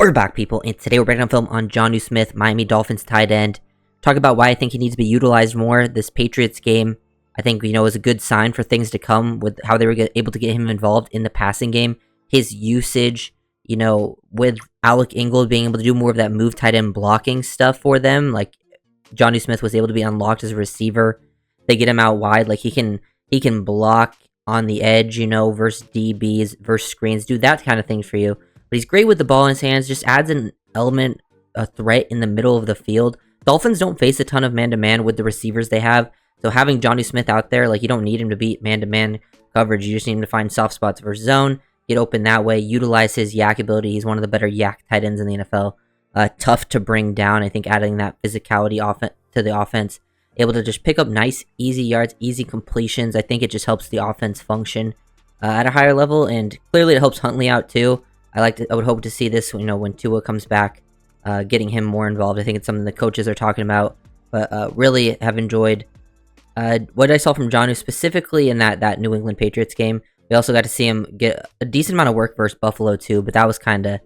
quarterback, people, and today we're breaking down film on Jonnu Smith, Miami Dolphins tight end. Talk about why I think he needs to be utilized more. This Patriots game, I think, is a good sign for things to come with how they were able to get him involved in the passing game. His usage, with Alec Ingold being able to do more of that move tight end blocking stuff for them, like Jonnu Smith was able to be unlocked as a receiver. They get him out wide, like he can block on the edge, versus DBs, versus screens, do that kind of thing for you. But he's great with the ball in his hands, just adds an element, a threat in the middle of the field. Dolphins don't face a ton of man-to-man with the receivers they have, so having Jonnu Smith out there, you don't need him to beat man-to-man coverage. You just need him to find soft spots versus zone, get open that way, utilize his yak ability. He's one of the better yak tight ends in the NFL. Tough to bring down, I think, adding that physicality to the offense. Able to just pick up nice, easy yards, easy completions. I think it just helps the offense function at a higher level, and clearly it helps Huntley out too. I would hope to see this, when Tua comes back, getting him more involved. I think it's something the coaches are talking about, but really have enjoyed what I saw from Jonnu specifically in that New England Patriots game. We also got to see him get a decent amount of work versus Buffalo too, but that was kind of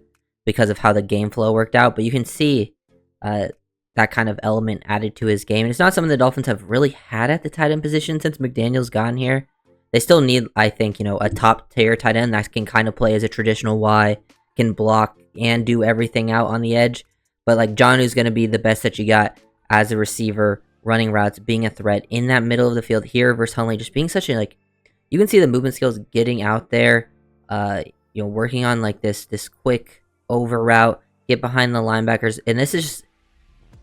because of how the game flow worked out. But you can see that kind of element added to his game, and it's not something the Dolphins have really had at the tight end position since McDaniel's gotten here. They still need, I think, a top-tier tight end that can kind of play as a traditional Y, can block and do everything out on the edge. But, Jonnu's going to be the best that you got as a receiver, running routes, being a threat in that middle of the field here versus Huntley, just being such a, you can see the movement skills getting out there, working on, this quick over route, get behind the linebackers. And this is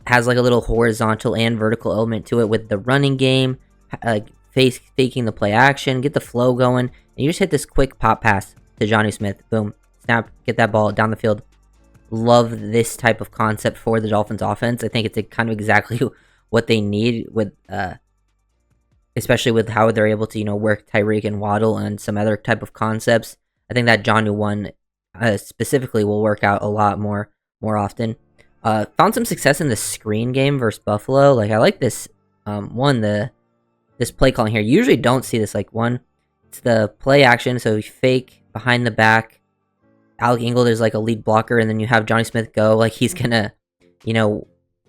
has, a little horizontal and vertical element to it with the running game, faking the play action, get the flow going, and you just hit this quick pop pass to Jonnu Smith. Boom, snap, get that ball down the field. Love this type of concept for the Dolphins offense. I think it's kind of exactly what they need with, especially with how they're able to, work Tyreek and Waddle and some other type of concepts. I think that Jonnu one specifically will work out a lot more often. Found some success in the screen game versus Buffalo. I like this this play calling here. You usually don't see this. It's the play action, so you fake behind the back. Alec Ingold is a lead blocker, and then you have Jonnu Smith go he's gonna,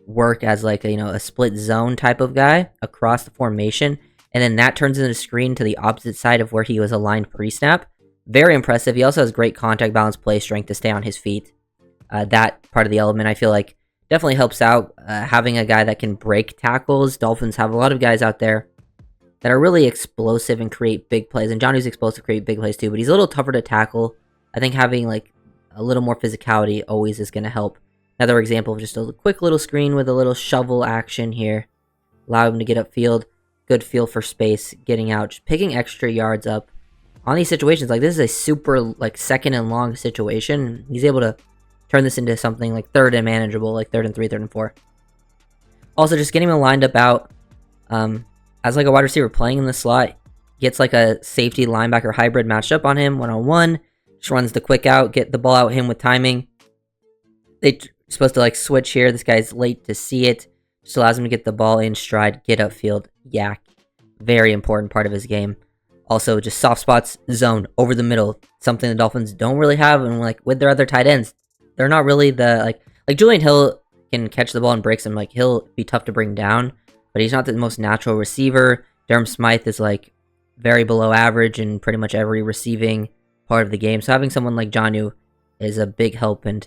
work as a split zone type of guy across the formation, and then that turns into a screen to the opposite side of where he was aligned pre-snap. Very impressive. He also has great contact balance, play strength to stay on his feet. That part of the element, I feel definitely helps out having a guy that can break tackles. Dolphins have a lot of guys out there that are really explosive and create big plays, and Jonnu's explosive, create big plays too, but he's a little tougher to tackle. I think having a little more physicality always is going to help. Another example of just a quick little screen with a little shovel action here. Allow him to get upfield, good feel for space, getting out, just picking extra yards up. On these situations, this is a super, second and long situation. He's able to turn this into something third and manageable, 3rd and 3, 3rd and 4. Also, just getting him lined up out, as a wide receiver playing in the slot, gets a safety linebacker hybrid matched up on him, one-on-one, just runs the quick out, get the ball out him with timing. They're supposed to switch here. This guy's late to see it. Just allows him to get the ball in stride, get upfield, yak. Very important part of his game. Also, just soft spots, zone, over the middle. Something the Dolphins don't really have, and with their other tight ends, they're not really the, Julian Hill can catch the ball and breaks him. He'll be tough to bring down, but he's not the most natural receiver. Durham Smythe is, very below average in pretty much every receiving part of the game. So having someone like Jonnu is a big help, and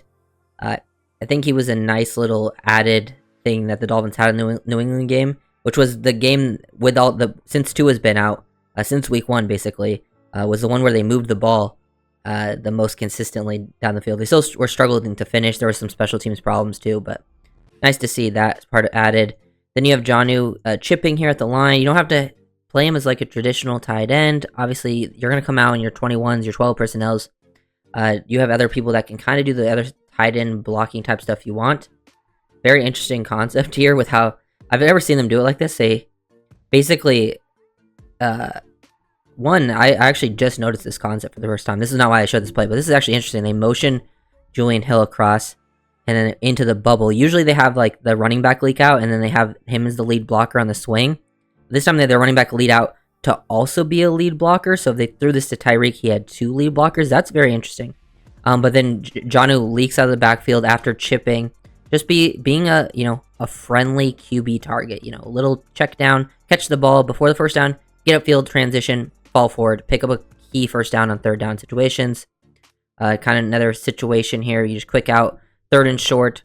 I think he was a nice little added thing that the Dolphins had in the New England game, which was the game with since Tua's been out, since week 1 basically, was the one where they moved the ball the most consistently down the field. They still were struggling to finish. There were some special teams problems too, but nice to see that part added. Then you have Jonnu chipping here at the line. You don't have to play him as a traditional tight end. Obviously, you're going to come out in your 21s, your 12 personnels. You have other people that can kind of do the other tight end blocking type stuff you want. Very interesting concept here with how I've never seen them do it like this. They basically, I actually just noticed this concept for the first time. This is not why I showed this play, but this is actually interesting. They motion Julian Hill across and then into the bubble. Usually they have the running back leak out, and then they have him as the lead blocker on the swing. This time they had their running back lead out to also be a lead blocker. So if they threw this to Tyreek, he had 2 lead blockers. That's very interesting. But then Jonnu leaks out of the backfield after chipping. Just being a a friendly QB target. A little check down, catch the ball before the first down, get upfield, transition, fall forward, pick up a key first down on third down situations. Kind of another situation here. You just quick out, third and short,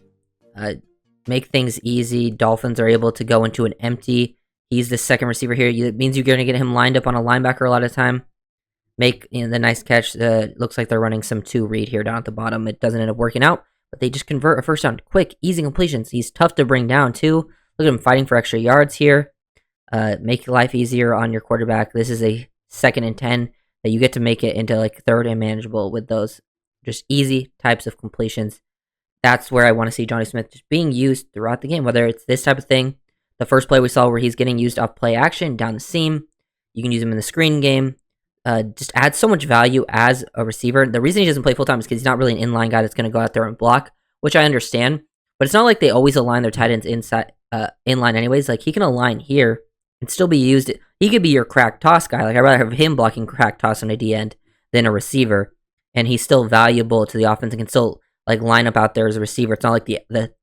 make things easy. Dolphins are able to go into an empty. He's the second receiver here. It means you're going to get him lined up on a linebacker a lot of time. Make the nice catch. Looks like they're running some 2 read here down at the bottom. It doesn't end up working out, but they just convert a first down. Quick, easy completions. He's tough to bring down too. Look at him fighting for extra yards here. Make life easier on your quarterback. This is a 2nd and 10 that you get to make it into like 3rd and manageable with those just easy types of completions. That's where I want to see Jonnu Smith just being used throughout the game, whether it's this type of thing. The first play we saw where he's getting used off play action down the seam. You can use him in the screen game. Just adds so much value as a receiver. The reason he doesn't play full-time is because he's not really an inline guy that's going to go out there and block, which I understand. But it's not like they always align their tight ends inside inline anyways. Like, he can align here and still be used. He could be your crack toss guy. Like, I'd rather have him blocking crack toss on a D end than a receiver. And he's still valuable to the offense and can still like line up out there as a receiver. It's not like the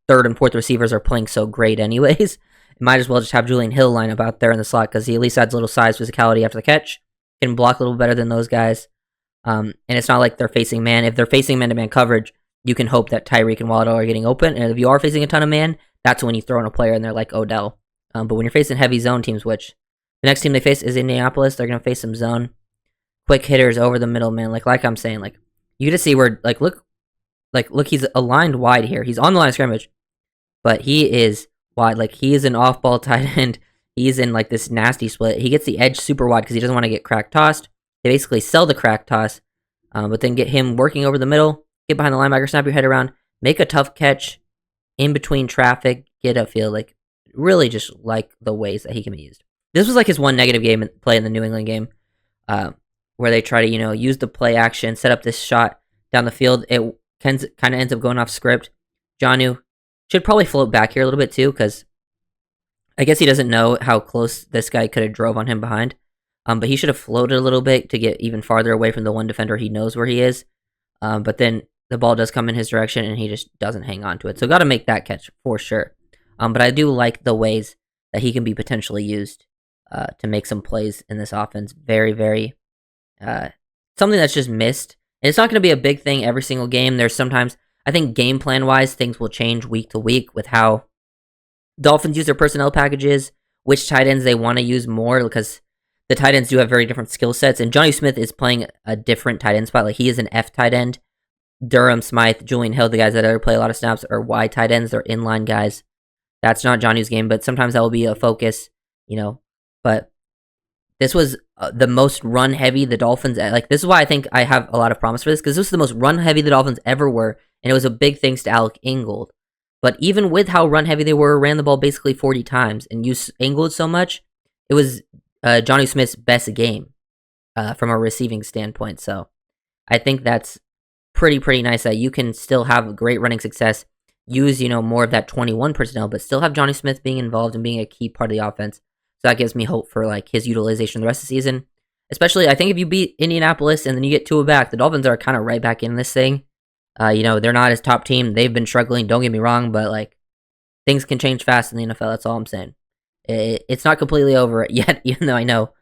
3rd and 4th receivers are playing so great anyways. Might as well just have Julian Hill line up out there in the slot because he at least adds a little size, physicality after the catch. Can block a little better than those guys. And it's not like they're facing man. If they're facing man-to-man coverage, you can hope that Tyreek and Waddle are getting open. And if you are facing a ton of man, that's when you throw in a player and they're like Odell. But when you're facing heavy zone teams, which the next team they face is Indianapolis, they're going to face some zone. Quick hitters over the middle, man. Like I'm saying, like, you just see where, look, he's aligned wide here. He's on the line of scrimmage, but he is wide. Like, he is an off-ball tight end. He's in, like, this nasty split. He gets the edge super wide because he doesn't want to get crack tossed. They basically sell the crack toss, but then get him working over the middle, get behind the linebacker, snap your head around, make a tough catch in between traffic, get upfield. Like, really just like the ways that he can be used. This was, like, his one negative play in the New England game, where they try to, use the play action, set up this shot down the field. It kind of ends up going off script. Jonnu should probably float back here a little bit too, because I guess he doesn't know how close this guy could have drove on him behind. But he should have floated a little bit to get even farther away from the one defender he knows where he is. But then the ball does come in his direction, and he just doesn't hang on to it. So got to make that catch for sure. But I do like the ways that he can be potentially used to make some plays in this offense. Very, very something that's just missed. And it's not going to be a big thing every single game. There's sometimes, I think game plan-wise, things will change week to week with how Dolphins use their personnel packages, which tight ends they want to use more, because the tight ends do have very different skill sets. And Jonnu Smith is playing a different tight end spot. Like, he is an F tight end. Durham, Smythe, Julian Hill, the guys that ever play a lot of snaps, are Y tight ends. They're inline guys. That's not Jonnu's game, but sometimes that will be a focus, But this was the most run-heavy the Dolphins... Like, this is why I think I have a lot of promise for this, because this was the most run-heavy the Dolphins ever were, and it was a big thanks to Alec Ingold. But even with how run-heavy they were, ran the ball basically 40 times, and used Ingold so much, it was Jonnu Smith's best game from a receiving standpoint. So I think that's pretty nice that you can still have great running success, use, more of that 21 personnel, but still have Jonnu Smith being involved and being a key part of the offense. So that gives me hope for, like, his utilization the rest of the season. Especially, I think if you beat Indianapolis and then you get Tua back, the Dolphins are kind of right back in this thing. They're not his top team. They've been struggling, don't get me wrong, but, like, things can change fast in the NFL. That's all I'm saying. It's not completely over yet, even though I know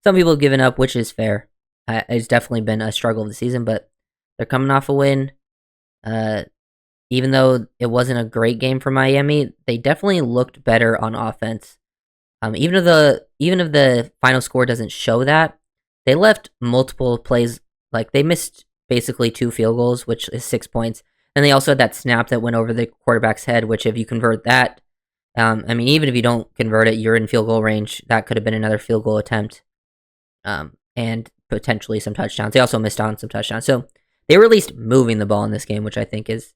some people have given up, which is fair. It's definitely been a struggle of the season, but they're coming off a win. Even though it wasn't a great game for Miami, they definitely looked better on offense. Even if the final score doesn't show that, they left multiple plays. Like, they missed basically 2 field goals, which is 6 points. And they also had that snap that went over the quarterback's head, which if you convert that, even if you don't convert it, you're in field goal range. That could have been another field goal attempt. And potentially some touchdowns. They also missed on some touchdowns. So they were at least moving the ball in this game, which I think is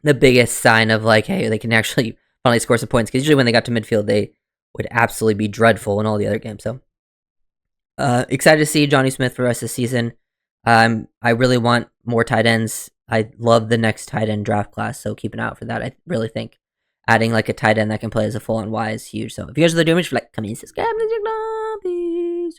the biggest sign of, like, hey, they can actually finally score some points. Because usually when they got to midfield, they would absolutely be dreadful in all the other games. So excited to see Jonnu Smith for the rest of the season. I really want more tight ends. I love the next tight end draft class, so keep an eye out for that. I really think adding, like, a tight end that can play as a full-on Y is huge. So if you guys are doing it, like, come in, subscribe, peace.